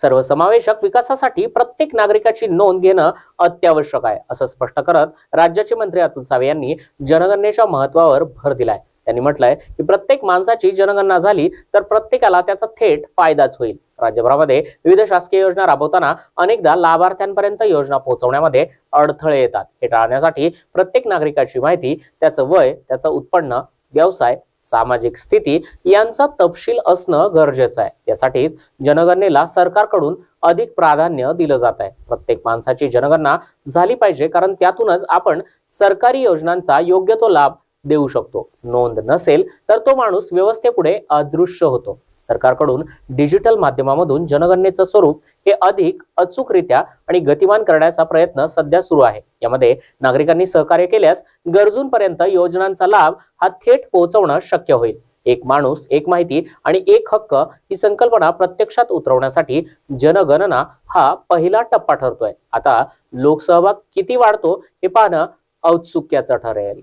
सर्वसमावेशक विकासासाठी प्रत्येक नागरिकाची नोंद घेणं अत्यावश्यक आहे, असं स्पष्ट करत राज्याचे मंत्री अतुल सावे यांनी जनगणनेच्या महत्त्वावर भर दिलाय। त्यांनी म्हटलंय की प्रत्येक माणसाची जनगणना झाली तर प्रत्येकाला त्याचा थेट फायदाच होईल। राज्यभरामध्ये विविध शासकीय योजना राबवताना अनेकदा लाभार्थ्यांपर्यंत योजना पोहोचवण्यामध्ये अडथळे येतात। हे टाळण्यासाठी प्रत्येक नागरिकाची माहिती, त्याचं वय, त्याचं उत्पन्न, व्यवसाय, सामाजिक स्थिती यांचा तपशील असणं गरजेचं आहे। यासाठीच जनगणनेला सरकारकडून अधिक प्राधान्य दिलं जात आहे। प्रत्येक माणसाची जनगणना झाली पाहिजे, कारण त्यातूनच आपण सरकारी योजनांचा योग्य तो लाभ देऊ शकतो। नोंद नसेल तर तो माणूस व्यवस्थेपुढे अदृश्य होतो। सरकारकडून डिजिटल माध्यमामधून जनगणनेचं स्वरूप हे अधिक अचूकरित्या आणि गतिमान करण्याचा प्रयत्न सध्या सुरू आहे। यामध्ये नागरिकांनी सहकार्य केल्यास गरजूंपर्यंत योजनांचा लाभ हा थेट पोहोचवणं शक्य होईल। एक माणूस, एक माहिती आणि एक हक्क ही संकल्पना प्रत्यक्षात उतरवण्यासाठी जनगणना हा पहिला टप्पा ठरतोय। आता लोकसहभाग किती वाढतो हे पाहणं औत्सुक्याचं ठरेल।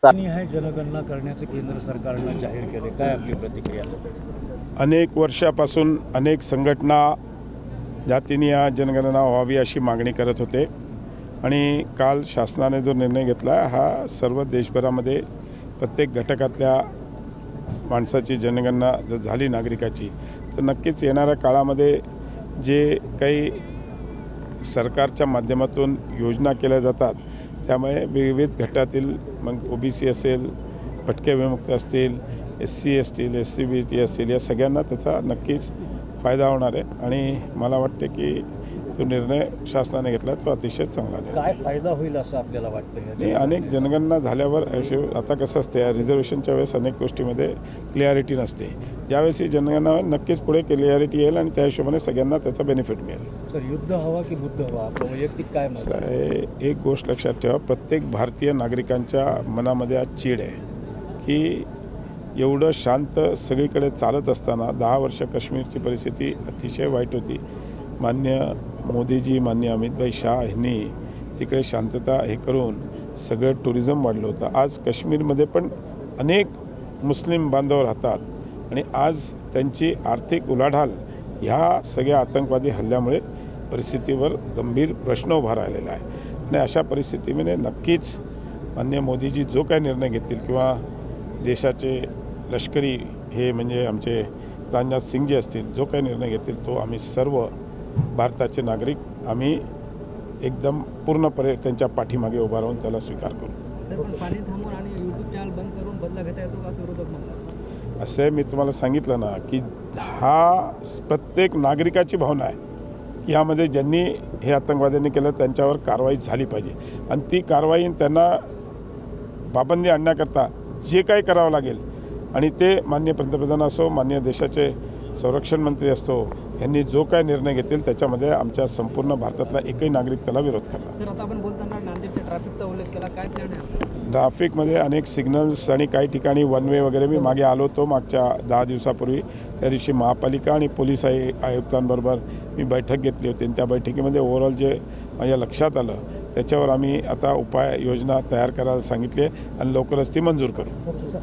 जनगणना करण्याचे केंद्र सरकारने जाहीर केले, काय आपली प्रतिक्रिया? अनेक वर्षापासून अनेक संघटना जातीने या जनगणना व्हावी अशी मागणी करत होते आणि काल शासनाने जो निर्णय घेतला हा सर्व देशभरामध्ये प्रत्येक घटकातल्या माणसाची जनगणना जर झाली नागरिकाची तर नक्कीच येणाऱ्या काळामध्ये जे काही सरकारच्या माध्यमातून योजना केल्या जातात त्यामुळे विविध गटातील मग ओबीसी असेल, भटक्या विमुक्त असतील, SC असतील, SC BT असतील, या सगळ्यांना त्याचा नक्कीच फायदा होणार आहे आणि मला वाटते की जो निर्णय शासनाने घेतला तो अतिशय चांगला आहे। काय फायदा होईल असं आपल्याला वाटतं? अनेक जनगणना झाल्यावर आता कसं असते, रिझर्वेशनच्या वेळेस अनेक गोष्टीमध्ये क्लिअरिटी नसते। ज्यावेळेस ही जनगणना नक्कीच पुढे क्लिअरिटी येईल आणि त्या हिशोबाने सगळ्यांना त्याचा बेनिफिट मिळेल। सर, युद्ध हवा की बुद्ध हवा, आपलं वैयक्तिक काय मत आहे? एक गोष्ट लक्षात ठेवा, प्रत्येक भारतीय नागरिकांच्या मनामध्ये आज चीड आहे की एवढं शांत सगळीकडे चालत असताना 10 वर्ष काश्मीरची परिस्थिती अतिशय वाईट होती। माननीय मोदीजी, माननीय अमितभाई शाह यांनी तिकडे शांतता हे करून सगळं टुरिझम वाढलं होतं। आज काश्मीरमध्ये पण अनेक मुस्लिम बांधव राहतात आणि आज त्यांची आर्थिक उलाढाल ह्या सगळ्या आतंकवादी हल्ल्यामुळे परिस्थितीवर गंभीर प्रश्न उभा राहिलेला आहे आणि अशा परिस्थितीमध्ये नक्कीच माननीय मोदीजी जो काही निर्णय घेतील किंवा देशाचे लष्करी हे म्हणजे आमचे राजनाथ सिंग जी असतील, जो काही निर्णय घेतील तो आम्ही सर्व भारताचे नागरिक आम्ही एकदम पूर्णपणे त्यांच्या पाठीमागे उभा राहून त्याला स्वीकार करू। असे मी तुम्हाला सांगितलं ना की हा प्रत्येक नागरिकाची भावना आहे की यामध्ये ज्यांनी हे आतंकवाद्यांनी केलं त्यांच्यावर कारवाई झाली पाहिजे आणि ती कारवाई त्यांना पाबंदी आणण्याकरता जे काही करावं लागेल आणि ते माननीय पंतप्रधान असो, माननीय देशाचे संरक्षण मंत्री असतो, यांनी जो काय निर्णय घेतील त्याच्यामध्ये आमच्या संपूर्ण भारतातला एकही नागरिक त्याला विरोध करणार। सर, आता आपण बोलताना नांदेडच्या ट्रॅफिकचा उल्लेख केला, काय प्लॅन आहे? ट्रॅफिकमध्ये अनेक सिग्नल्स आणि काही ठिकाणी वन वे वगैरे मी मागे आलो होतो मागच्या 10 दिवसापूर्वी। त्या दिवशी महापालिका आणि पोलीस आयुक्तांबरोबर मी बैठक घेतली होती आणि त्या बैठकीमध्ये ओव्हरऑल जे माझ्या लक्षात आलं त्याच्यावर आम्ही आता उपाययोजना तयार करायला सांगितली आणि लवकरच ती मंजूर करू।